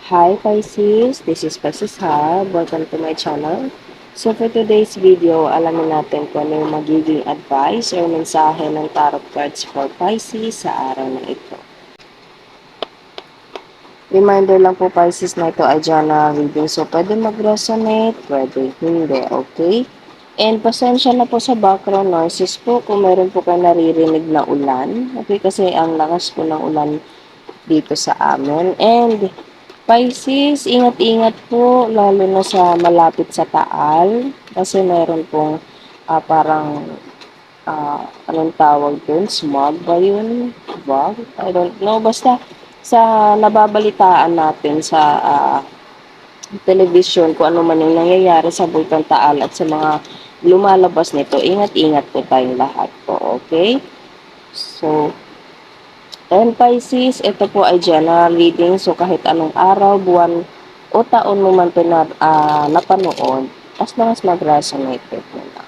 Hi Pisces, this is Pisces Hub. Welcome to my channel. So for today's video, alamin natin kung ano yung magiging advice or mensahe ng tarot cards for Pisces sa araw na ito. Reminder lang po Pisces na ito ay journal reading. So pwede mag-resonate, pwede hindi, okay? And pasensya na po sa background noises po kung meron po kayo naririnig na ulan. Okay, kasi ang lakas po ng ulan dito sa amin. And Pisces, ingat-ingat po, lalo na sa malapit sa Taal. Kasi meron pong parang, anong tawag dun? Smog ba yun? Fog? I don't know. Basta sa nababalitaan natin sa television, kung ano man yung nangyayari sa Bulkan Taal at sa mga lumalabas nito, ingat-ingat po tayong lahat po, okay? So, and Pisces, ito po ay general reading. So, kahit anong araw, buwan, o taon mo man ito napanood, as long as mag-resonate po na.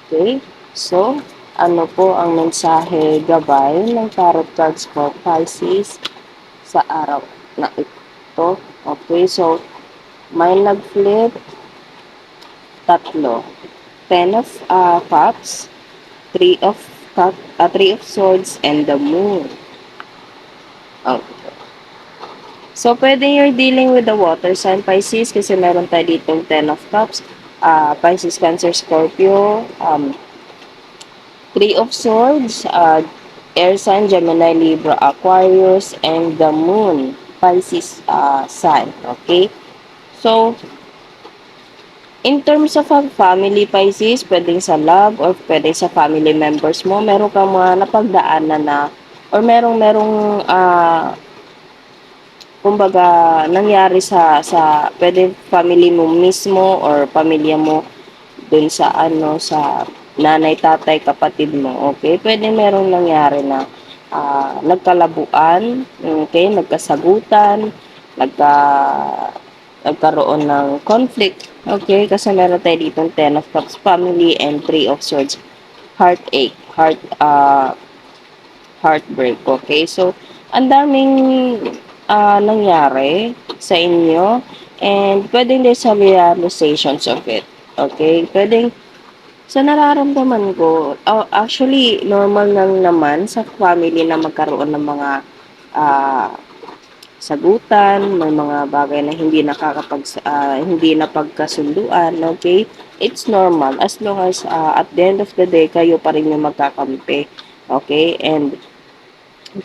Okay? So, ano po ang mensahe gabay ng tarot cards for Pisces sa araw na ito? Okay, so, may nag-flip, tatlo. Ten of Cups, Three of Swords, and the Moon. Okay. So, pwede you're dealing with the water sign, Pisces, kasi meron tayo ditong Ten of Cups, Pisces, Cancer, Scorpio, Three of Swords, Air sign, Gemini, Libra, Aquarius, and the Moon, Pisces sign, okay? So, in terms of a family, Pisces, pwedeng sa love or pwedeng sa family members mo, meron kang mga napagdaanan na or merong kumbaga nangyari sa pwede family mo mismo or pamilya mo dun sa sa nanay, tatay, kapatid mo, okay? Pwede merong nangyari na nagkalabuan, okay? Nagkasagutan, nagka nagkaroon ng conflict, okay? Kasi meron tayo dito 10 of Cups family and 3 of Swords heartache, heartbreak, okay? So, ang daming nangyari sa inyo and pwedeng there's a realizations of it, okay? Pwedeng sa nararamdaman ko, actually, normal lang naman sa family na magkaroon ng mga ah, sagutan, may mga bagay na hindi napagkasunduan, okay? It's normal as long as at the end of the day kayo pa rin yung magkakampi, okay? And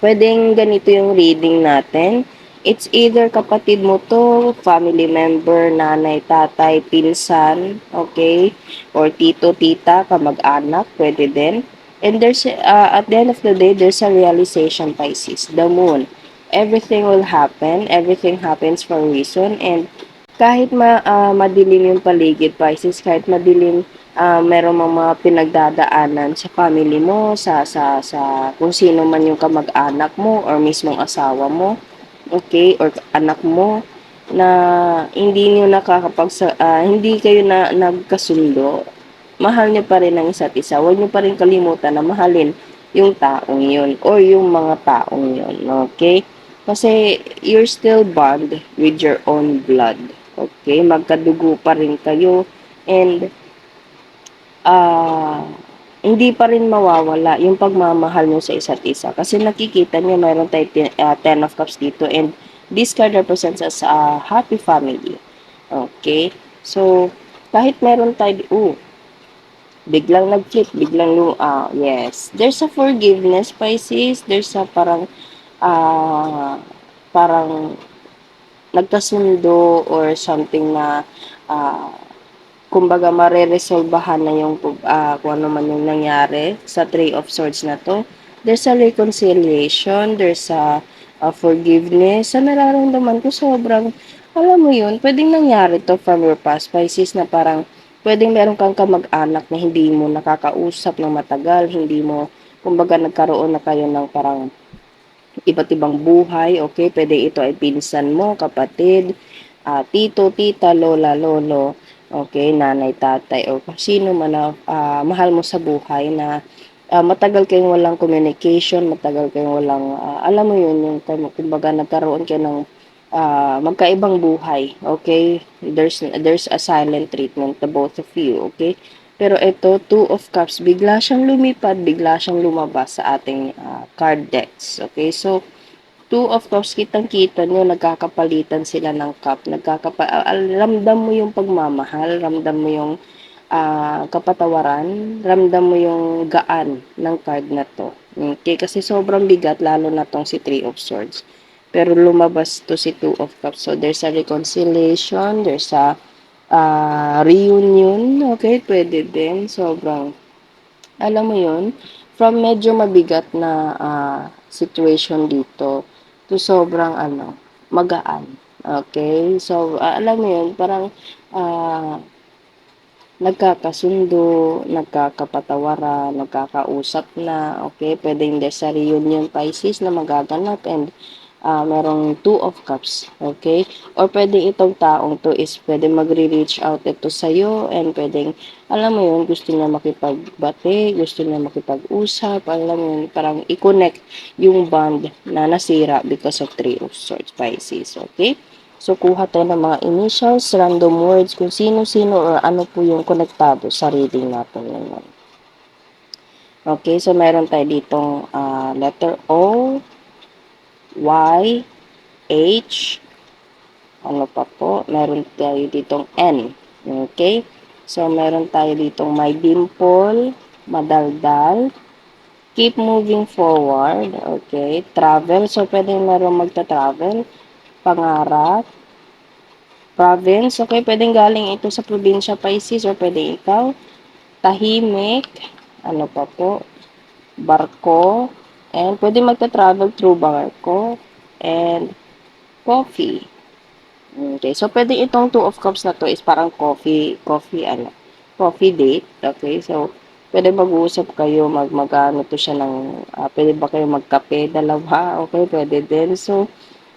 pwedeng ganito yung reading natin. It's either kapatid mo to, family member, nanay, tatay, pinsan, okay? Or tito, tita, kamag-anak, pwede din. And there's, at the end of the day, there's a realization, Pisces, the moon. Everything will happen, everything happens for a reason, and kahit madilim yung paligid, Pisces, kahit madilim, meron mga pinagdadaanan sa family mo, sa kung sino man yung kamag-anak mo or mismong asawa mo, okay, or anak mo, na hindi kayo na nagkasundo, mahal niyo pa rin ang isa't isa. Huwag niyo pa rin kalimutan na mahalin yung taong yun or yung mga taong yun, okay? Kasi you're still bond with your own blood. Okay? Magkadugo pa rin kayo and ah hindi pa rin mawawala yung pagmamahal nyo sa isa't isa. Kasi nakikita nyo, mayroon tayo 10 of Cups dito and this card represents as a happy family. Okay? So, kahit meron tayo, biglang nag-flip, yes. There's a forgiveness, Pisces. There's a parang nagkasundo or something na ah, kumbaga mareresolbahan na yung kung ano man yung nangyari sa Three of Swords na to. There's a reconciliation, there's a forgiveness. Sa nararamdaman ko sobrang, alam mo yun, pwedeng nangyari to from your past, Pisces, na parang pwedeng meron kang kamag-anak na hindi mo nakakausap ng matagal, hindi mo, kumbaga nagkaroon na kayo ng parang iba't ibang buhay, okay? Pwede ito ay pinsan mo, kapatid, tito, tita, lola, lolo, okay? Nanay, tatay, o kung sino man na mahal mo sa buhay na matagal kayong walang communication, matagal kayong walang, alam mo yun, yung kumbaga nagkaroon kayo ng magkaibang buhay, okay? There's a silent treatment to both of you, okay? Pero ito, Two of Cups, bigla siyang lumipad, bigla siyang lumabas sa ating card decks, okay? So, Two of Cups, kitang-kita nyo, nagkakapalitan sila ng cup. Ramdam mo yung pagmamahal, ramdam mo yung kapatawaran, ramdam mo yung gaan ng card na to. Okay, kasi sobrang bigat, lalo na tong si Three of Swords. Pero lumabas to si Two of Cups. So, there's a reconciliation, there's a reunion, okay, pwede din. Sobrang alam mo yun, from medyo mabigat na situation dito to sobrang magaan. Okay? So, alam mo yun, parang ah, nagkakasundo, nagkakapatawaran, nagkakausap na, okay? Pwedeng there's a reunion Pisces na magaganap and merong Two of Cups, okay? Or pwedeng itong taong to is pwedeng magre-reach out ito sa'yo and pwedeng, alam mo yun, gusto niya makipagbati, gusto niya makipag-usap, alam mo yun, parang i-connect yung bond na nasira because of Three of Swords, Pisces, okay? So, kuha tayo ng mga initials, random words, kung sino-sino or ano po yung konektado sa reading natin ngayon. Okay, so meron tayo ditong letter O, Y, H, ano pa po, meron tayo ditong N. Okay, so meron tayo ditong may dimple, madaldal, keep moving forward, okay, travel, so pwede meron magta-travel, pangarap, province, okay, pwedeng galing ito sa probinsya Pisces or pwede ikaw, tahimik, ano pa po, barko, and pwede magta-travel through barko, and coffee. Okay, so pwede itong Two of Cups na to is parang coffee date, okay, so pwede mag-uusap kayo, mag-ano to siya ng, pwede ba kayo magkape, dalawa, okay, pwede din, so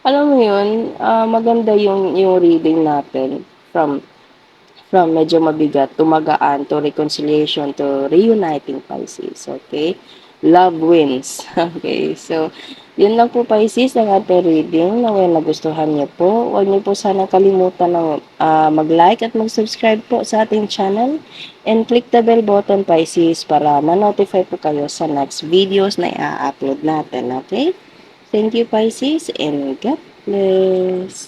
alam mo yun, maganda yung reading natin from medyo mabigat to magaan to reconciliation to reuniting Pisces. Okay? Love wins. Okay? So, yun lang po Pisces ang ating reading. Naway nagustuhan niyo po. Huwag niyo po sana kalimutan ng mag-like at mag-subscribe po sa ating channel. And click the bell button Pisces para ma-notify po kayo sa next videos na i-upload natin. Okay? Thank you Pisces and God bless.